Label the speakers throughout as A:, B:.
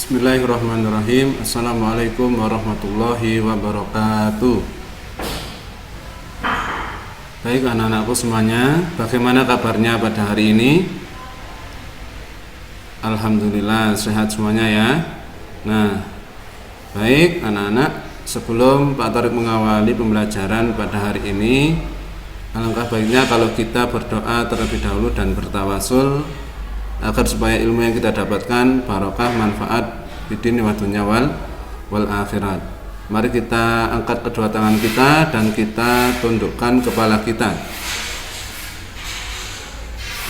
A: Bismillahirrahmanirrahim. Assalamualaikum warahmatullahi wabarakatuh. Baik anak-anakku semuanya, bagaimana kabarnya pada hari ini? Alhamdulillah sehat semuanya ya. Nah, baik anak-anak, sebelum Pak Tariq mengawali pembelajaran pada hari ini, alangkah baiknya kalau kita berdoa terlebih dahulu dan bertawasul agar supaya ilmu yang kita dapatkan barokah, manfaat fid-din wa dunya wal akhirat. Mari kita angkat kedua tangan kita dan kita tundukkan kepala kita.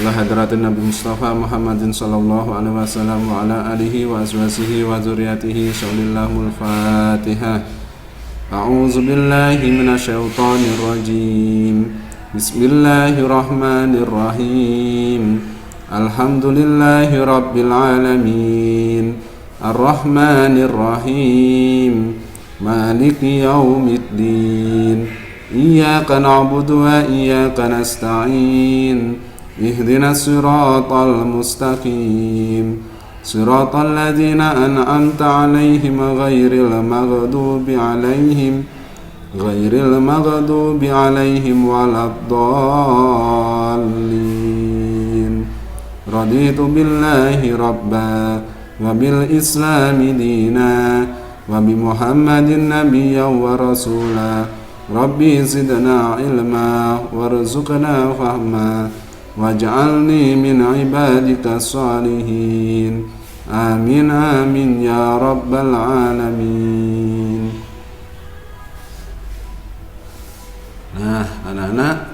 A: Ila hadratin Nabi Mustafa Muhammadin sallallahu alaihi wasallam wa ala alihi wa azwajihi wa dzurriyyatihi shallallahul Fatihah. A'udzu billahi minasyaitonir rajim. Bismillahirrahmanirrahim. Alhamdulillahi rabbil alamin. Ar-Rahmanir Rahim. Maliki yaumiddin. Iyyaka na'budu wa iyyaka nasta'in. Ihdinas siratal mustaqim. Siratal ladzina an'amta 'alaihim ghairil maghdubi 'alaihim waladdallin. Raditu billahi rabba wa bil islami dina wa bi Muhammadin nabiyyan wa rasula. Rabbi zidna ilma warzuqna fahma waj'alni min ibadika salihin. Amin amin ya rabbal alamin. Nah, anak-anak,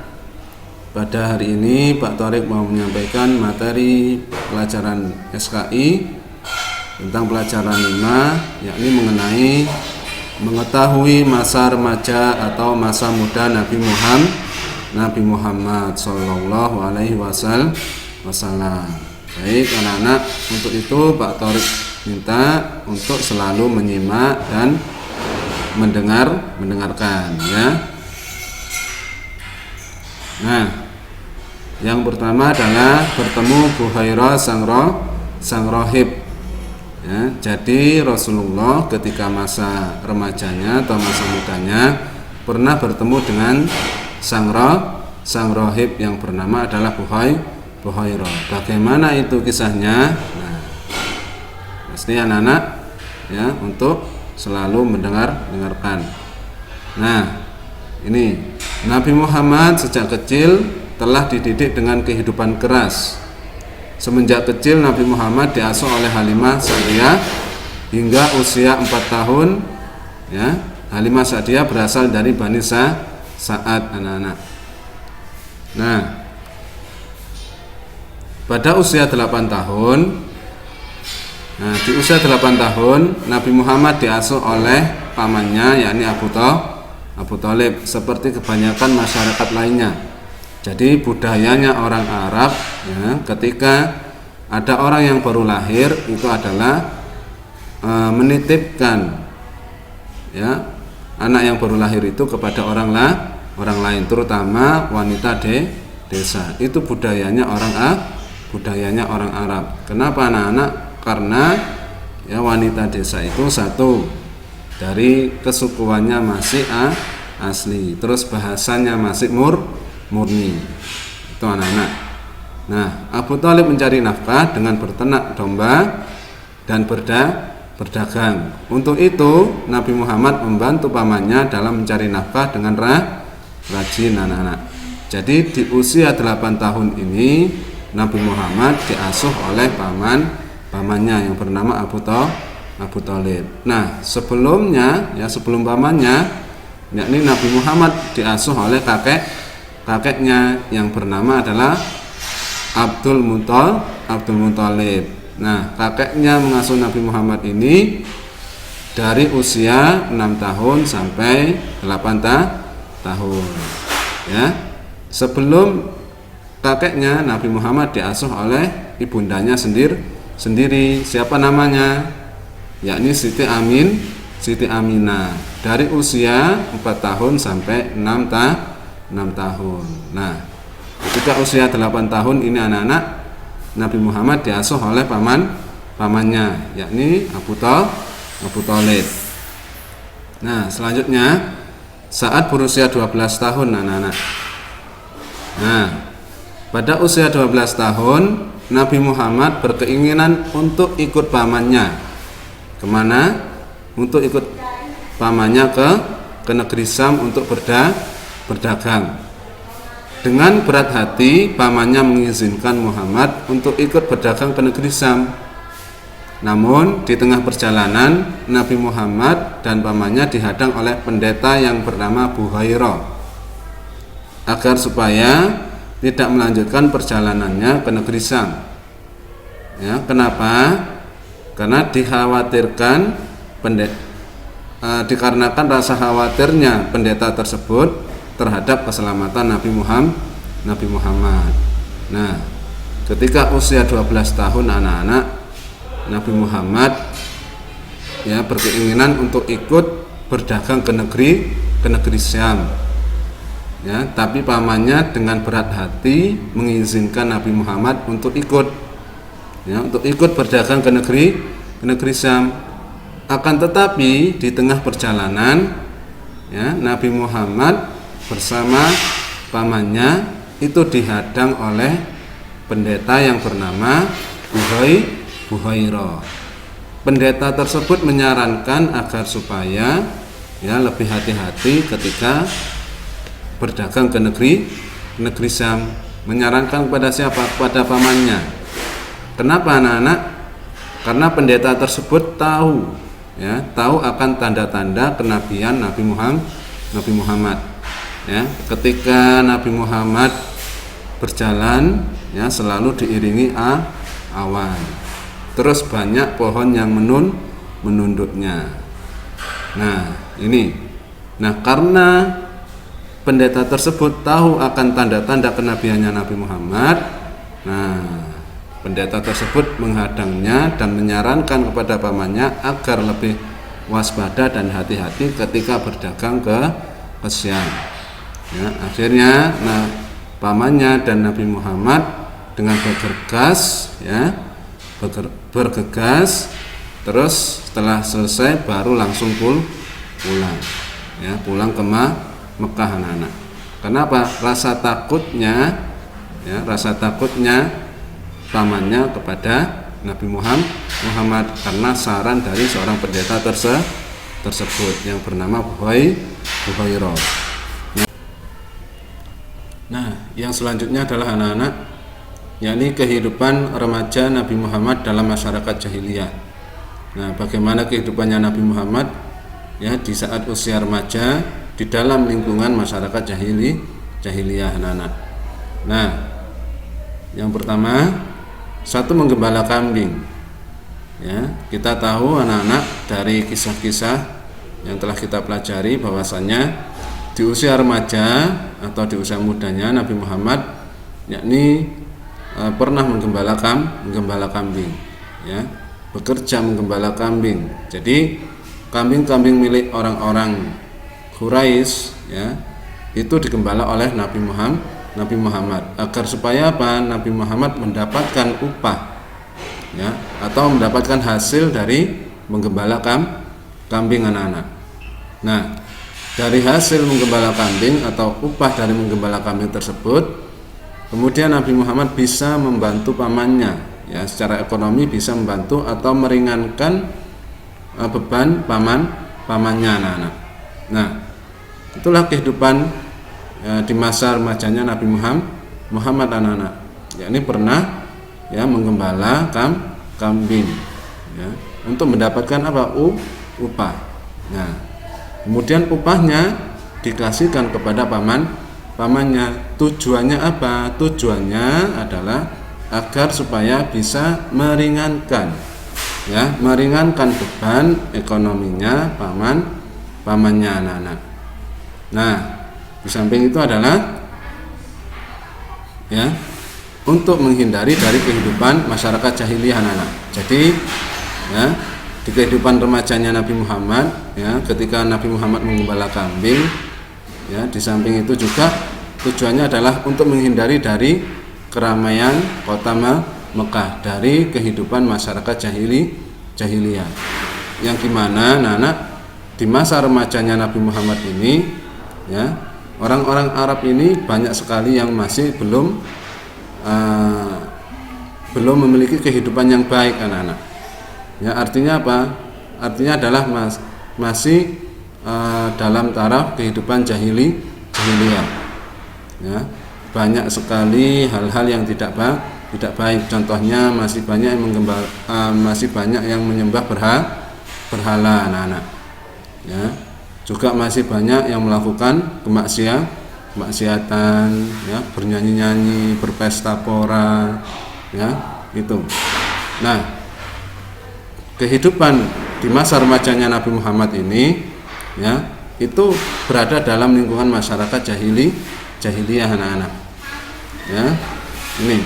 A: pada hari ini Pak Tariq mau menyampaikan materi pelajaran SKI tentang pelajaran 5, yakni mengenai mengetahui masa remaja atau masa muda Nabi Muhammad sallallahu alaihi wasallam. Baik anak-anak, untuk itu Pak Tariq minta untuk selalu menyimak dan mendengarkan ya. Nah, yang pertama adalah bertemu Buhairah sang rohib ya. Jadi Rasulullah ketika masa remajanya atau masa mudanya pernah bertemu dengan sang rohib yang bernama adalah Buhairah. Bagaimana itu kisahnya? Nah, pasti anak-anak ya untuk selalu mendengarkan. Nah, ini Nabi Muhammad sejak kecil telah dididik dengan kehidupan keras. Semenjak kecil Nabi Muhammad diasuh oleh Halimah Sa'diyah hingga usia 4 tahun ya. Halimah Sa'diyah berasal dari Bani Sa'ad anak-anak. Nah, pada usia 8 tahun, di usia 8 tahun Nabi Muhammad diasuh oleh pamannya yakni Abu Thalib seperti kebanyakan masyarakat lainnya. Jadi budayanya orang Arab ya, ketika ada orang yang baru lahir itu adalah menitipkan ya anak yang baru lahir itu kepada orang lain, terutama wanita desa. Itu budayanya orang Arab. Kenapa anak-anak? Karena ya wanita desa itu satu dari kesukuannya masih asli, terus bahasanya masih murni. Itu anak-anak. Nah, Abu Thalib mencari nafkah dengan berternak domba dan berdagang. Untuk itu Nabi Muhammad membantu pamannya dalam mencari nafkah dengan rajin anak-anak. Jadi di usia 8 tahun ini Nabi Muhammad diasuh oleh pamannya yang bernama Abu Thalib. Nah, sebelum pamannya yakni Nabi Muhammad diasuh oleh kakeknya yang bernama adalah Abdul Muthalib. Nah, kakeknya mengasuh Nabi Muhammad ini dari usia 6 tahun sampai 8 tahun. Ya. Sebelum kakeknya Nabi Muhammad diasuh oleh ibundanya sendiri. Siapa namanya? Yakni Siti Aminah dari usia 4 tahun sampai 6 tahun. Nah, ketika usia 8 tahun ini anak-anak Nabi Muhammad diasuh oleh pamannya, yakni Abu Thalib. Nah, selanjutnya saat berusia 12 tahun anak-anak. Nah, pada usia 12 tahun Nabi Muhammad berkeinginan untuk ikut pamannya. Kemana? Untuk ikut pamannya ke negeri Syam untuk berdagang. Dengan berat hati pamannya mengizinkan Muhammad untuk ikut berdagang ke negeri Syam. Namun di tengah perjalanan Nabi Muhammad dan pamannya dihadang oleh pendeta yang bernama Buhairah agar supaya tidak melanjutkan perjalanannya ke negeri Syam. Ya, kenapa? Karena dikhawatirkan dikarenakan rasa khawatirnya pendeta tersebut terhadap keselamatan Nabi Muhammad. Nah, ketika usia 12 tahun anak-anak, Nabi Muhammad ya berkeinginan untuk ikut berdagang ke negeri Syam. Ya, tapi pamannya dengan berat hati mengizinkan Nabi Muhammad untuk ikut berdagang ke negeri Syam. Akan tetapi di tengah perjalanan ya, Nabi Muhammad bersama pamannya itu dihadang oleh pendeta yang bernama Buhairah. Pendeta tersebut menyarankan agar supaya ya lebih hati-hati ketika berdagang ke negeri Syam. Menyarankan kepada siapa? Kepada pamannya. Kenapa anak-anak? Karena pendeta tersebut tahu akan tanda-tanda kenabian Nabi Muhammad. Ya, ketika Nabi Muhammad berjalan ya selalu diiringi awan. Terus banyak pohon yang menunduknya. Nah, ini. Nah, karena pendeta tersebut tahu akan tanda-tanda kenabiannya Nabi Muhammad. Nah, pendeta tersebut menghadangnya dan menyarankan kepada pamannya agar lebih waspada dan hati-hati ketika berdagang ke Syam. Ya, akhirnya pamannya dan Nabi Muhammad dengan bergegas terus setelah selesai baru langsung pulang ke Mekah anak-anak. Kenapa? Rasa takutnya pamannya kepada Nabi Muhammad karena saran dari seorang pendeta tersebut yang bernama Buhairah. Nah, yang selanjutnya adalah anak-anak, yakni kehidupan remaja Nabi Muhammad dalam masyarakat jahiliyah. Nah, bagaimana kehidupannya Nabi Muhammad ya di saat usia remaja di dalam lingkungan masyarakat jahiliyah anak-anak. Nah, yang pertama, satu, menggembala kambing. Ya, kita tahu anak-anak dari kisah-kisah yang telah kita pelajari bahwasannya di usia remaja atau di usia mudanya Nabi Muhammad yakni pernah menggembala kambing, ya, bekerja menggembala kambing. Jadi kambing-kambing milik orang-orang Quraisy ya itu digembala oleh Nabi Muhammad agar supaya apa? Nabi Muhammad mendapatkan upah ya atau mendapatkan hasil dari menggembala kambing anak-anak. Nah, dari hasil menggembala kambing atau upah dari menggembala kambing tersebut, kemudian Nabi Muhammad bisa membantu pamannya ya secara ekonomi, bisa membantu atau meringankan beban pamannya anak-anak. Nah, itulah kehidupan di masa remajanya Nabi Muhammad anak-anak. Yakni pernah ya menggembala kambing ya untuk mendapatkan apa? Upah. Nah, kemudian upahnya dikasihkan kepada pamannya. Tujuannya apa? Tujuannya adalah agar supaya bisa meringankan beban ekonominya pamannya anak-anak. Nah, di samping itu adalah ya untuk menghindari dari kehidupan masyarakat jahiliyah anak-anak. Jadi ya di kehidupan remajanya Nabi Muhammad ya ketika Nabi Muhammad menggembala kambing ya di samping itu juga tujuannya adalah untuk menghindari dari keramaian kota Mekah, dari kehidupan masyarakat jahiliyah. Yang gimana anak-anak di masa remajanya Nabi Muhammad ini, ya, orang-orang Arab ini banyak sekali yang masih belum memiliki kehidupan yang baik anak-anak. Ya, artinya apa? Artinya adalah masih dalam taraf kehidupan jahiliyah. Ya, banyak sekali hal-hal yang tidak baik. Contohnya masih banyak yang menyembah berhala anak-anak. Ya, juga masih banyak yang melakukan kemaksiatan, ya, bernyanyi-nyanyi, berpesta pora, ya, itu. Nah, kehidupan di masa remajanya Nabi Muhammad ini, ya, itu berada dalam lingkungan masyarakat jahiliyah anak-anak. Ya, ini.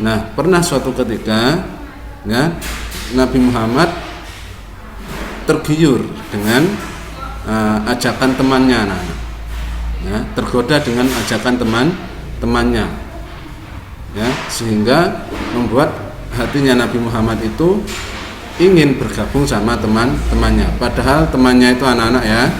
A: Nah, pernah suatu ketika, ya, Nabi Muhammad tergiur dengan ajakan temannya anak-anak. Ya, tergoda dengan ajakan temannya, ya, sehingga membuat hatinya Nabi Muhammad itu ingin bergabung sama temannya. Padahal temannya itu anak-anak, ya.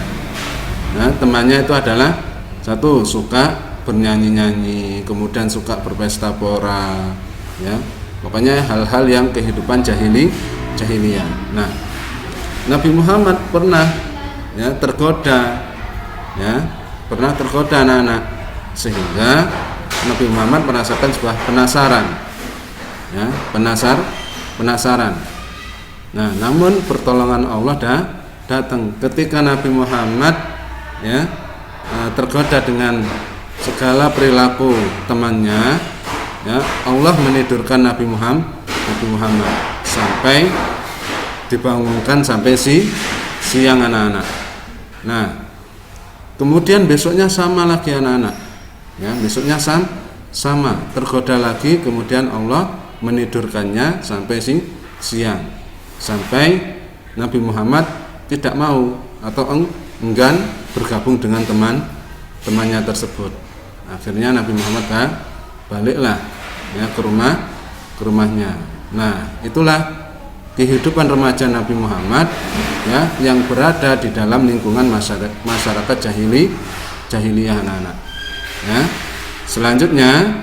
A: Nah, temannya itu adalah satu, suka bernyanyi-nyanyi, kemudian suka berpesta pora, ya. Pokoknya hal-hal yang kehidupan jahiliyah. Nah, Nabi Muhammad pernah, ya, tergoda anak-anak, sehingga Nabi Muhammad merasakan sebuah penasaran, ya, penasaran. Nah, namun pertolongan Allah datang ketika Nabi Muhammad, ya, tergoda dengan segala perilaku temannya, ya, Allah menidurkan Nabi Muhammad sampai dibangunkan sampai siang anak-anak. Nah, kemudian besoknya sama lagi anak-anak, ya, besoknya sama tergoda lagi, kemudian Allah menidurkannya sampai siang, sampai Nabi Muhammad tidak mau atau enggan bergabung dengan temannya tersebut. Akhirnya Nabi Muhammad baliklah, ya, ke rumahnya. Nah, itulah kehidupan remaja Nabi Muhammad, ya, yang berada di dalam lingkungan masyarakat jahiliyah anak-anak. Ya. Selanjutnya,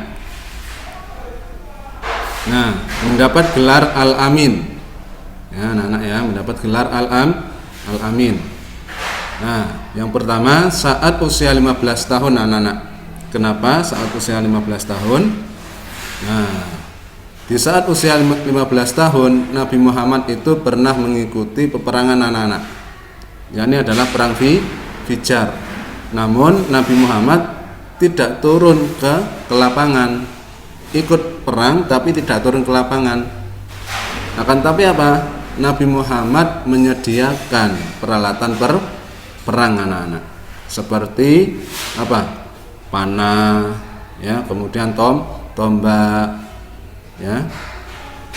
A: nah, mendapat gelar Al-Amin. Ya, anak-anak, ya, mendapat gelar Al-Amin. Nah, yang pertama saat usia 15 tahun anak-anak. Kenapa saat usia 15 tahun? Nah, di saat usia 15 tahun Nabi Muhammad itu pernah mengikuti peperangan anak-anak. Ya, ini adalah perang Fijar. Namun Nabi Muhammad tidak turun ke lapangan. Ikut perang tapi tidak turun ke lapangan. Akan tapi apa? Nabi Muhammad menyediakan peralatan perang anak-anak. Seperti apa? Panah, ya, kemudian tombak, ya,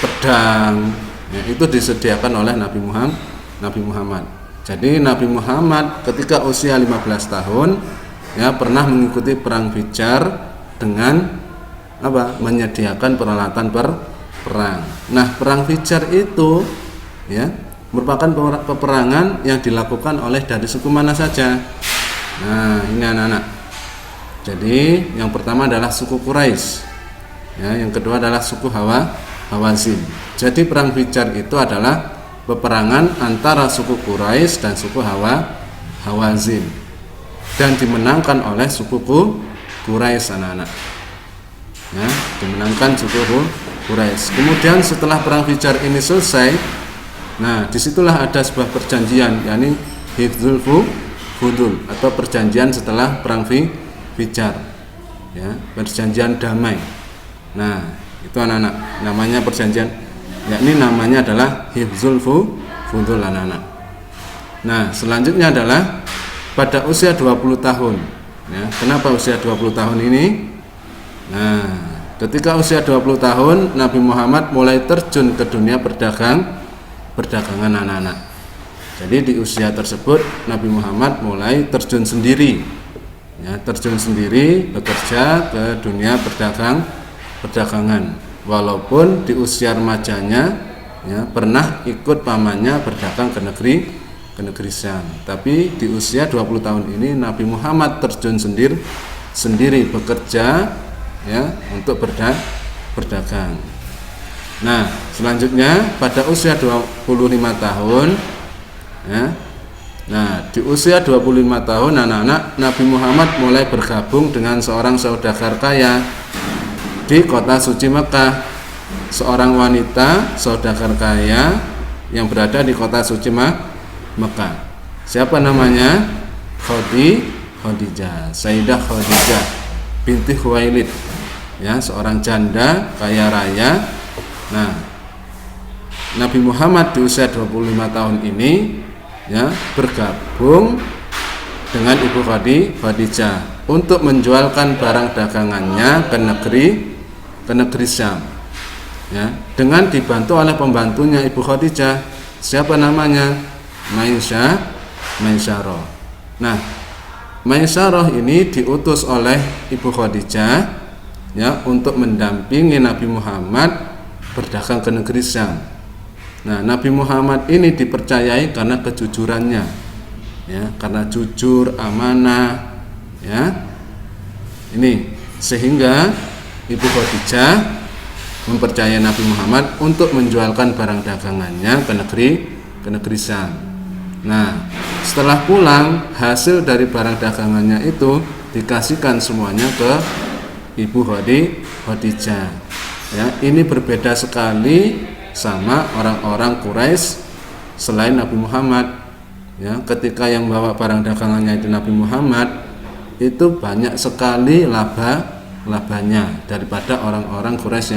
A: pedang, ya, itu disediakan oleh Nabi Muhammad. Jadi Nabi Muhammad ketika usia 15 tahun, ya, pernah mengikuti perang Fijar dengan apa? Menyediakan peralatan perang. Nah, perang Fijar itu, ya, merupakan peperangan yang dilakukan oleh dari suku mana saja. Nah, ini anak-anak. Jadi yang pertama adalah suku Quraisy, ya, yang kedua adalah suku Hawazin. Jadi perang Fijar itu adalah peperangan antara suku Quraisy dan suku Hawazin, dan dimenangkan oleh suku Quraisy anak-anak. Ya, dimenangkan suku Quraisy. Kemudian setelah perang Fijar ini selesai, nah, disitulah ada sebuah perjanjian, yakni Hifdzul Fudul, atau perjanjian setelah perang Fijar, ya, perjanjian damai. Nah, itu anak-anak namanya perjanjian, yakni namanya adalah Hifdzul Fudul anak-anak. Nah, selanjutnya adalah pada usia 20 tahun. Ya, kenapa usia 20 tahun ini? Nah, ketika usia 20 tahun Nabi Muhammad mulai terjun ke dunia perdagangan anak-anak. Jadi di usia tersebut Nabi Muhammad mulai terjun sendiri, ya, bekerja ke dunia perdagangan, walaupun di usia remajanya ya pernah ikut pamannya berdagang ke negeri Syam. Tapi di usia 20 tahun ini Nabi Muhammad terjun sendiri bekerja ya untuk berdagang. Nah, selanjutnya pada usia 25 tahun ya. Nah, di usia 25 tahun anak-anak Nabi Muhammad mulai bergabung dengan seorang saudagar kaya di kota suci Mekah. Seorang wanita saudagar kaya yang berada di kota suci Mekah. Siapa namanya? Khadijah, Sayyidah Khadijah binti Khuwailid. Ya, seorang janda kaya raya. Nah, Nabi Muhammad di usia 25 tahun ini ya bergabung dengan Ibu Khadijah untuk menjualkan barang dagangannya ke negeri Syam ya, dengan dibantu oleh pembantunya Ibu Khadijah. Siapa namanya? Maisarah. Nah, Maisarah ini diutus oleh Ibu Khadijah ya untuk mendampingi Nabi Muhammad berdagang ke negeri Syam. Nah, Nabi Muhammad ini dipercayai karena kejujurannya, ya, karena jujur, amanah, ya. Ini sehingga Ibu Khadijah mempercayai Nabi Muhammad untuk menjualkan barang dagangannya ke negeri Syam. Nah, setelah pulang, hasil dari barang dagangannya itu dikasihkan semuanya ke Ibu Khadijah. Ya, ini berbeda sekali sama orang-orang Quraisy selain Nabi Muhammad. Ya, ketika yang bawa barang dagangannya itu Nabi Muhammad, itu banyak sekali labanya daripada orang-orang Quraisy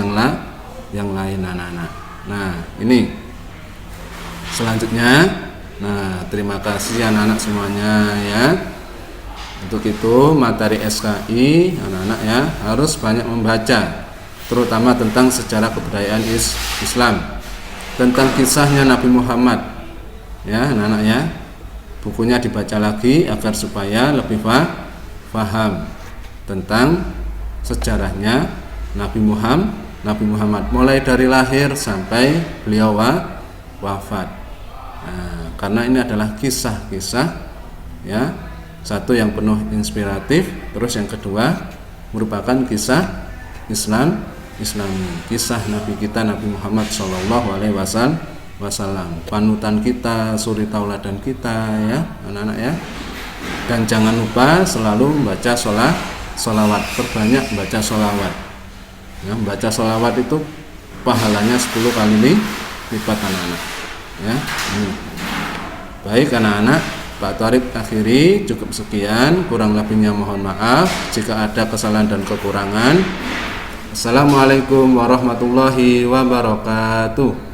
A: yang lain anak-anak. Nah, ini selanjutnya. Nah, terima kasih anak-anak semuanya ya. Untuk itu materi SKI anak-anak ya harus banyak membaca, terutama tentang sejarah kebudayaan Islam, tentang kisahnya Nabi Muhammad ya anak-anak ya. Bukunya dibaca lagi agar supaya lebih paham tentang sejarahnya Nabi Muhammad mulai dari lahir sampai beliau wafat. Nah, karena ini adalah kisah-kisah ya, satu yang penuh inspiratif, terus yang kedua merupakan kisah Islami, kisah Nabi kita Nabi Muhammad SAW, panutan kita, suri tauladan kita ya anak-anak ya. Dan jangan lupa selalu membaca sholawat, perbanyak membaca sholawat ya. Membaca sholawat itu pahalanya 10 kali lipat anak-anak ya. Baik anak-anak, Pak Tariq akhiri, cukup sekian, kurang lebihnya mohon maaf jika ada kesalahan dan kekurangan. Assalamualaikum warahmatullahi wabarakatuh.